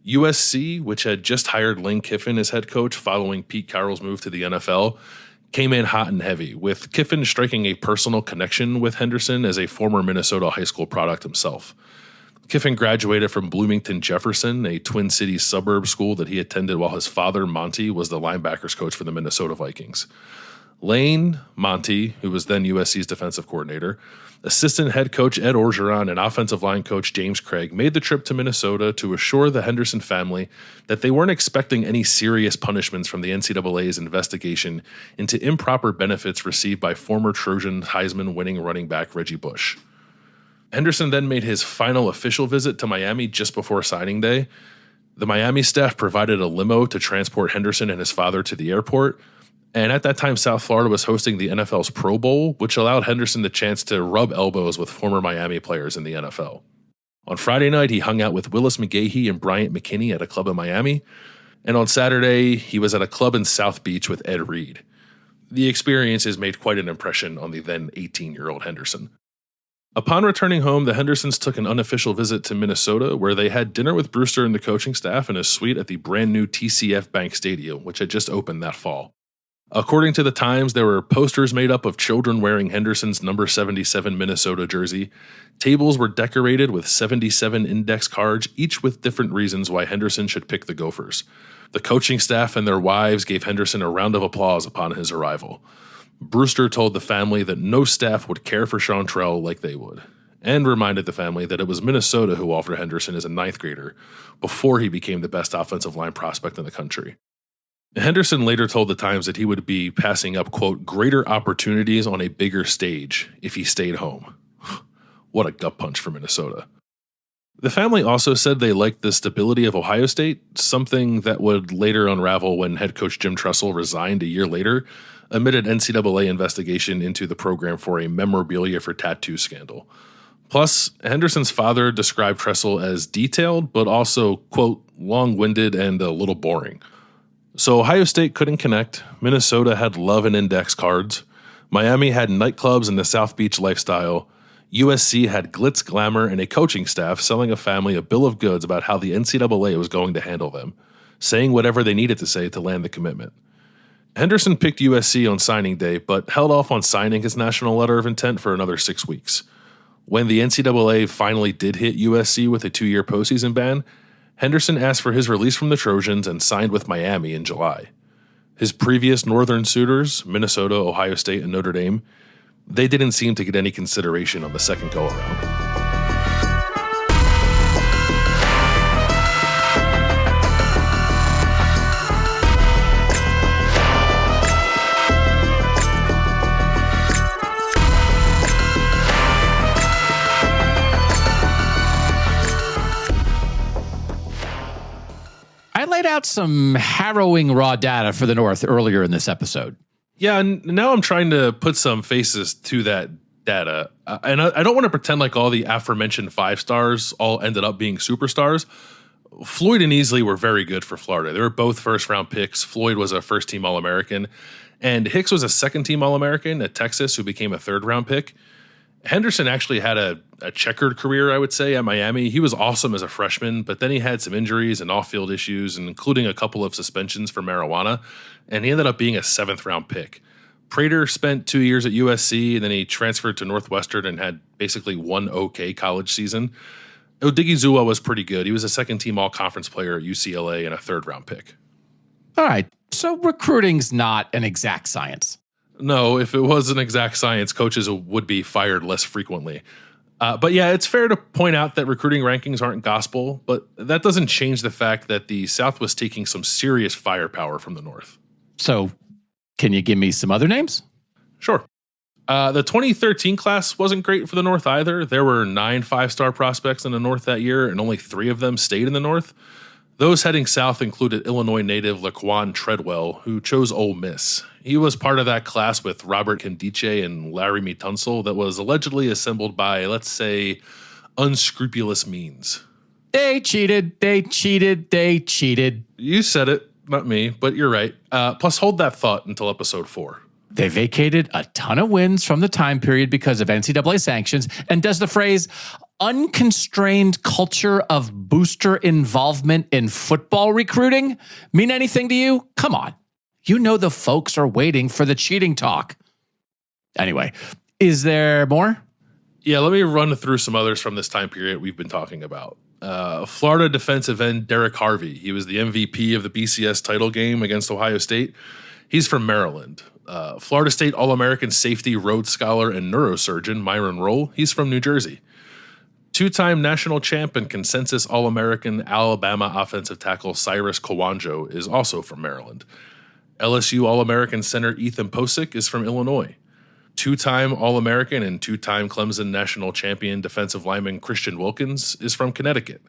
USC, which had just hired Lane Kiffin as head coach following Pete Carroll's move to the NFL, came in hot and heavy, with Kiffin striking a personal connection with Henderson as a former Minnesota high school product himself. Kiffin graduated from Bloomington-Jefferson, a Twin Cities suburb school that he attended while his father, Monty, was the linebackers coach for the Minnesota Vikings. Lane, Monty, who was then USC's defensive coordinator, assistant head coach Ed Orgeron, and offensive line coach James Craig made the trip to Minnesota to assure the Henderson family that they weren't expecting any serious punishments from the NCAA's investigation into improper benefits received by former Trojan Heisman-winning running back Reggie Bush. Henderson then made his final official visit to Miami just before signing day. The Miami staff provided a limo to transport Henderson and his father to the airport, and at that time, South Florida was hosting the NFL's Pro Bowl, which allowed Henderson the chance to rub elbows with former Miami players in the NFL. On Friday night, he hung out with Willis McGahee and Bryant McKinney at a club in Miami, and on Saturday, he was at a club in South Beach with Ed Reed. The experiences made quite an impression on the then 18-year-old Henderson. Upon returning home, the Hendersons took an unofficial visit to Minnesota, where they had dinner with Brewster and the coaching staff in a suite at the brand-new TCF Bank Stadium, which had just opened that fall. According to the Times, there were posters made up of children wearing Henderson's number 77 Minnesota jersey. Tables were decorated with 77 index cards, each with different reasons why Henderson should pick the Gophers. The coaching staff and their wives gave Henderson a round of applause upon his arrival. Brewster told the family that no staff would care for Seantrell like they would, and reminded the family that it was Minnesota who offered Henderson as a 9th grader before he became the best offensive line prospect in the country. Henderson later told the Times that he would be passing up, quote, greater opportunities on a bigger stage if he stayed home. What a gut punch for Minnesota. The family also said they liked the stability of Ohio State, something that would later unravel when head coach Jim Tressel resigned a year later amid an NCAA investigation into the program for a memorabilia for tattoo scandal. Plus, Henderson's father described Tressel as detailed, but also, quote, long-winded and a little boring. So Ohio State couldn't connect, Minnesota had love and index cards, Miami had nightclubs and the South Beach lifestyle, USC had glitz, glamour, and a coaching staff selling a family a bill of goods about how the NCAA was going to handle them, saying whatever they needed to say to land the commitment. Henderson picked USC on signing day, but held off on signing his national letter of intent for another 6 weeks. When the NCAA finally did hit USC with a 2-year postseason ban, Henderson asked for his release from the Trojans and signed with Miami in July. His previous Northern suitors, Minnesota, Ohio State, and Notre Dame, they didn't seem to get any consideration on the second go-around. I laid out some harrowing raw data for the North earlier in this episode. Yeah, and now I'm trying to put some faces to that data. And I don't want to pretend like all the aforementioned 5 stars all ended up being superstars. Floyd and Easley were very good for Florida. They were both first-round picks. Floyd was a first-team All-American. And Hicks was a second-team All-American at Texas who became a third-round pick. Henderson actually had a checkered career, I would say, at Miami. He was awesome as a freshman, but then he had some injuries and off-field issues, including a couple of suspensions for marijuana, and he ended up being a 7th-round pick. Prater spent 2 years at USC, and then he transferred to Northwestern and had basically one okay college season. Odigizua was pretty good. He was a second-team all-conference player at UCLA and a 3rd-round pick. All right, so recruiting's not an exact science. No, if it was an exact science, coaches would be fired less frequently. But yeah, it's fair to point out that recruiting rankings aren't gospel, but that doesn't change the fact that the South was taking some serious firepower from the North. So, can you give me some other names? Sure. The 2013 class wasn't great for the North either. There were 9 5-star prospects in the North that year, and only 3 of them stayed in the North. Those heading south included Illinois native Laquan Treadwell, who chose Ole Miss. He was part of that class with Robert Kendiche and Larry Tunsil that was allegedly assembled by, let's say, unscrupulous means. They cheated. You said it, not me, but you're right. Plus, hold that thought until episode 4. They vacated a ton of wins from the time period because of NCAA sanctions. And does the phrase unconstrained culture of booster involvement in football recruiting mean anything to you? Come on. You know the folks are waiting for the cheating talk. Anyway, is there more? Yeah, let me run through some others from this time period we've been talking about. Florida defensive end Derek Harvey. He was the MVP of the BCS title game against Ohio State. He's from Maryland. Florida State All-American safety, Rhodes Scholar, and neurosurgeon Myron Rolle. He's from New Jersey. 2-time national champ and consensus All-American Alabama offensive tackle Cyrus Kawanjo is also from Maryland. LSU All-American center Ethan Posick is from Illinois. 2-time All-American and 2-time Clemson national champion defensive lineman Christian Wilkins is from Connecticut.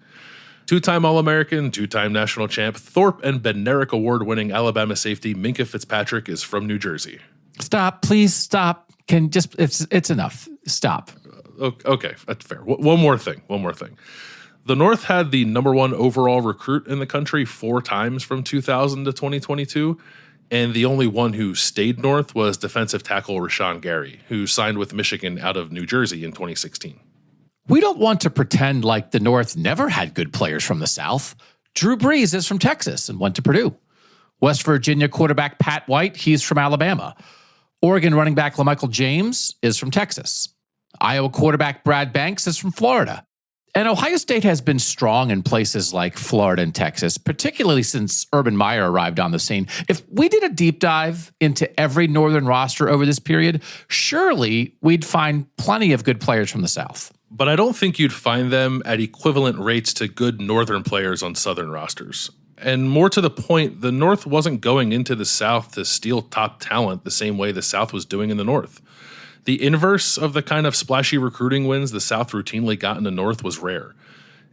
2-time All-American, 2-time national champ Thorpe and Bednarik award-winning Alabama safety Minka Fitzpatrick is from New Jersey. Stop, please stop. It's enough. Stop. Okay, that's fair. One more thing. The North had the number 1 overall recruit in the country 4 times from 2000 to 2022, and the only one who stayed North was defensive tackle Rashawn Gary, who signed with Michigan out of New Jersey in 2016. We don't want to pretend like the North never had good players from the South. Drew Brees is from Texas and went to Purdue. West Virginia quarterback Pat White, he's from Alabama. Oregon running back LaMichael James is from Texas. Iowa quarterback Brad Banks is from Florida. And Ohio State has been strong in places like Florida and Texas, particularly since Urban Meyer arrived on the scene. If we did a deep dive into every Northern roster over this period, surely we'd find plenty of good players from the South. But I don't think you'd find them at equivalent rates to good Northern players on Southern rosters. And more to the point, the North wasn't going into the South to steal top talent the same way the South was doing in the North. The inverse of the kind of splashy recruiting wins the South routinely got in the North was rare.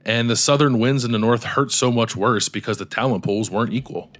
And the Southern wins in the North hurt so much worse because the talent pools weren't equal.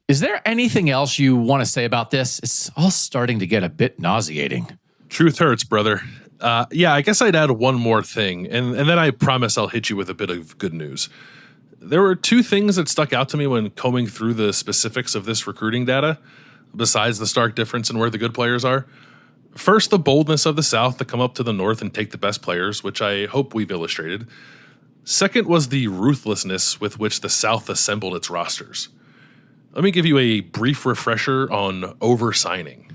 Is there anything else you want to say about this? It's all starting to get a bit nauseating. Truth hurts, brother. I guess I'd add one more thing, and then I promise I'll hit you with a bit of good news. There were two things that stuck out to me when combing through the specifics of this recruiting data, besides the stark difference in where the good players are. First, the boldness of the South to come up to the North and take the best players, which I hope we've illustrated. Second was the ruthlessness with which the South assembled its rosters. Let me give you a brief refresher on over-signing.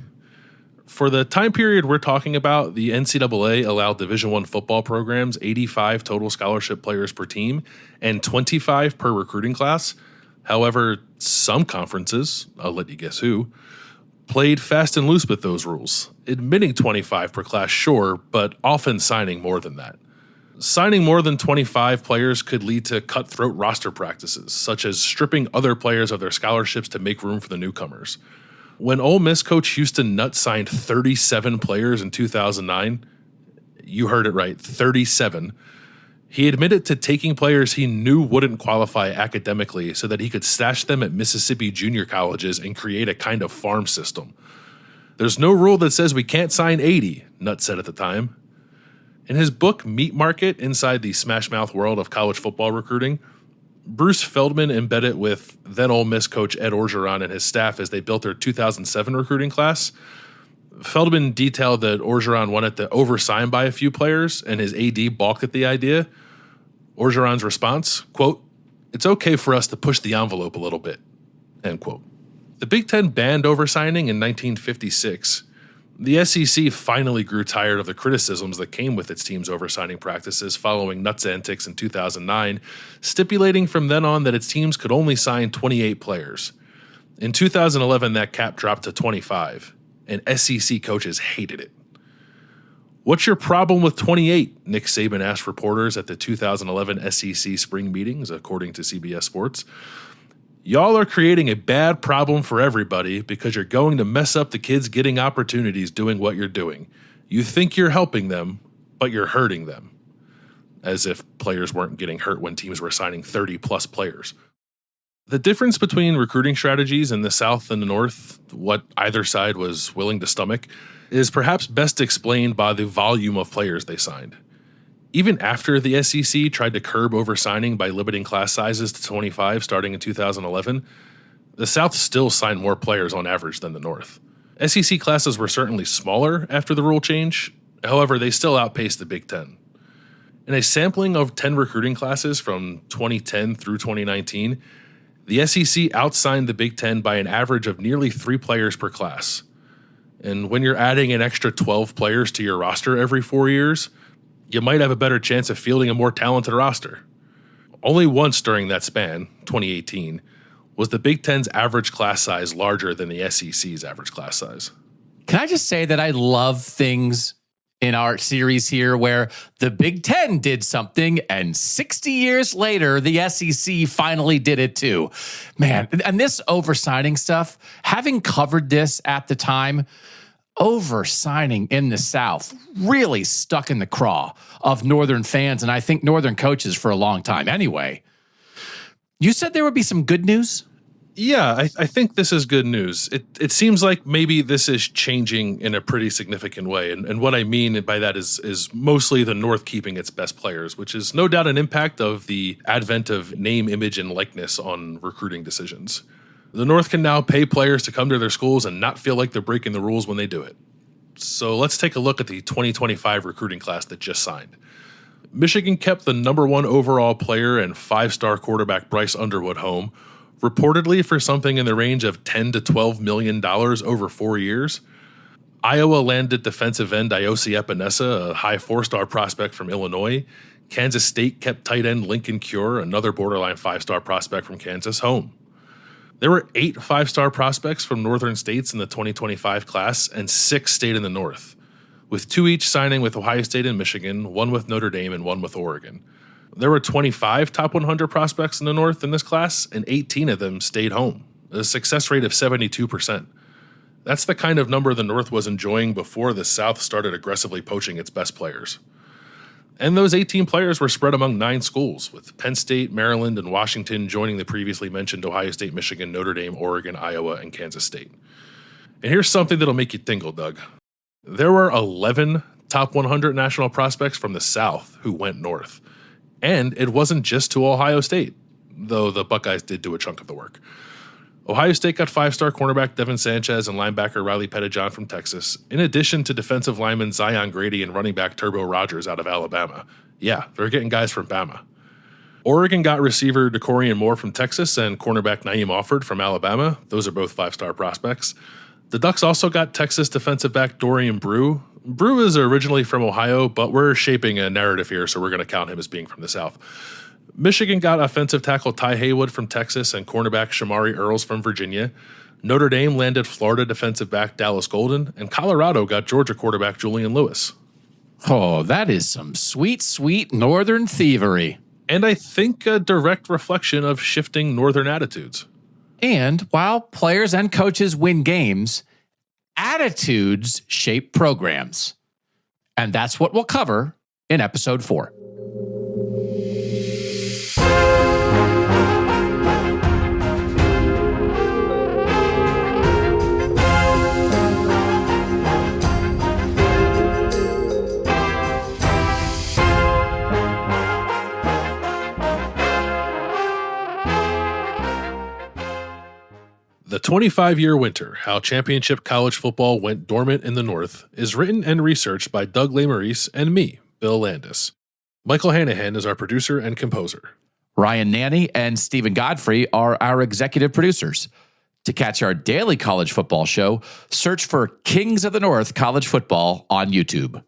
For the time period we're talking about, the NCAA allowed Division I football programs 85 total scholarship players per team and 25 per recruiting class. However, some conferences, I'll let you guess who, played fast and loose with those rules, admitting 25 per class, sure, but often signing more than that. Signing more than 25 players could lead to cutthroat roster practices, such as stripping other players of their scholarships to make room for the newcomers. When Ole Miss coach Houston Nutt signed 37 players in 2009, you heard it right, 37, he admitted to taking players he knew wouldn't qualify academically so that he could stash them at Mississippi junior colleges and create a kind of farm system. There's no rule that says we can't sign 80, Nutt said at the time. In his book, Meat Market, Inside the Smashmouth World of College Football Recruiting, Bruce Feldman embedded with then Ole Miss coach Ed Orgeron and his staff as they built their 2007 recruiting class. Feldman detailed that Orgeron wanted to oversign by a few players, and his AD balked at the idea. Orgeron's response, quote, "It's okay for us to push the envelope a little bit," end quote. The Big Ten banned oversigning in 1956. The SEC finally grew tired of the criticisms that came with its team's oversigning practices following Nutt's antics in 2009, stipulating from then on that its teams could only sign 28 players. In 2011, that cap dropped to 25, and SEC coaches hated it. "What's your problem with 28?" Nick Saban asked reporters at the 2011 SEC spring meetings, according to CBS Sports. "Y'all are creating a bad problem for everybody because you're going to mess up the kids getting opportunities doing what you're doing. You think you're helping them, but you're hurting them." As if players weren't getting hurt when teams were signing 30-plus players. The difference between recruiting strategies in the South and the North, what either side was willing to stomach, is perhaps best explained by the volume of players they signed. Even after the SEC tried to curb oversigning by limiting class sizes to 25 starting in 2011, the South still signed more players on average than the North. SEC classes were certainly smaller after the rule change, however, they still outpaced the Big Ten. In a sampling of 10 recruiting classes from 2010 through 2019, the SEC outsigned the Big Ten by an average of nearly 3 players per class. And when you're adding an extra 12 players to your roster every 4 years, you might have a better chance of fielding a more talented roster. Only once during that span, 2018, was the Big Ten's average class size larger than the SEC's average class size. Can I just say that I love things in our series here where the Big Ten did something and 60 years later, the SEC finally did it too. Man, and this oversigning stuff, having covered this at the time, oversigning in the South really stuck in the craw of Northern fans, and I think Northern coaches for a long time. Anyway, you said there would be some good news? Yeah, I think this is good news. It seems like maybe this is changing in a pretty significant way. And what I mean by that is mostly the North keeping its best players, which is no doubt an impact of the advent of name, image, and likeness on recruiting decisions. The North can now pay players to come to their schools and not feel like they're breaking the rules when they do it. So let's take a look at the 2025 recruiting class that just signed. Michigan kept the number 1 overall player and 5-star quarterback Bryce Underwood home, reportedly for something in the range of $10 to $12 million over 4 years. Iowa landed defensive end Iosi Epinesa, a high 4-star prospect from Illinois. Kansas State kept tight end Lincoln Cure, another borderline 5-star prospect from Kansas, home. There were 8 5-star prospects from northern states in the 2025 class, and 6 stayed in the North, with 2 each signing with Ohio State and Michigan, 1 with Notre Dame, and 1 with Oregon. There were 25 top 100 prospects in the North in this class, and 18 of them stayed home, a success rate of 72%. That's the kind of number the North was enjoying before the South started aggressively poaching its best players. And those 18 players were spread among 9 schools, with Penn State, Maryland, and Washington joining the previously mentioned Ohio State, Michigan, Notre Dame, Oregon, Iowa, and Kansas State. And here's something that'll make you tingle, Doug. There were 11 top 100 national prospects from the South who went north. And it wasn't just to Ohio State. though the Buckeyes did do a chunk of the work. Ohio State got 5-star cornerback Devin Sanchez and linebacker Riley Pettijohn from Texas, in addition to defensive lineman Zion Grady and running back Turbo Rogers out of Alabama. Yeah, they're getting guys from Bama. Oregon got receiver DeCorian Moore from Texas and cornerback Naeem Offord from Alabama. Those are both 5-star prospects. The Ducks also got Texas defensive back Dorian Brew. Brew is originally from Ohio, but we're shaping a narrative here, so we're going to count him as being from the South. Michigan got offensive tackle Ty Haywood from Texas and cornerback Shamari Earls from Virginia. Notre Dame landed Florida defensive back Dallas Golden, and Colorado got Georgia quarterback Julian Lewis. Oh, that is some sweet, sweet northern thievery. And I think a direct reflection of shifting northern attitudes. And while players and coaches win games, attitudes shape programs. And that's what we'll cover in episode 4. The 25-Year Winter, How Championship College Football Went Dormant in the North, is written and researched by Doug Lesmerises and me, Bill Landis. Michael Henahan is our producer and composer. Ryan Nanny and Stephen Godfrey are our executive producers. To catch our daily college football show, search for Kings of the North College Football on YouTube.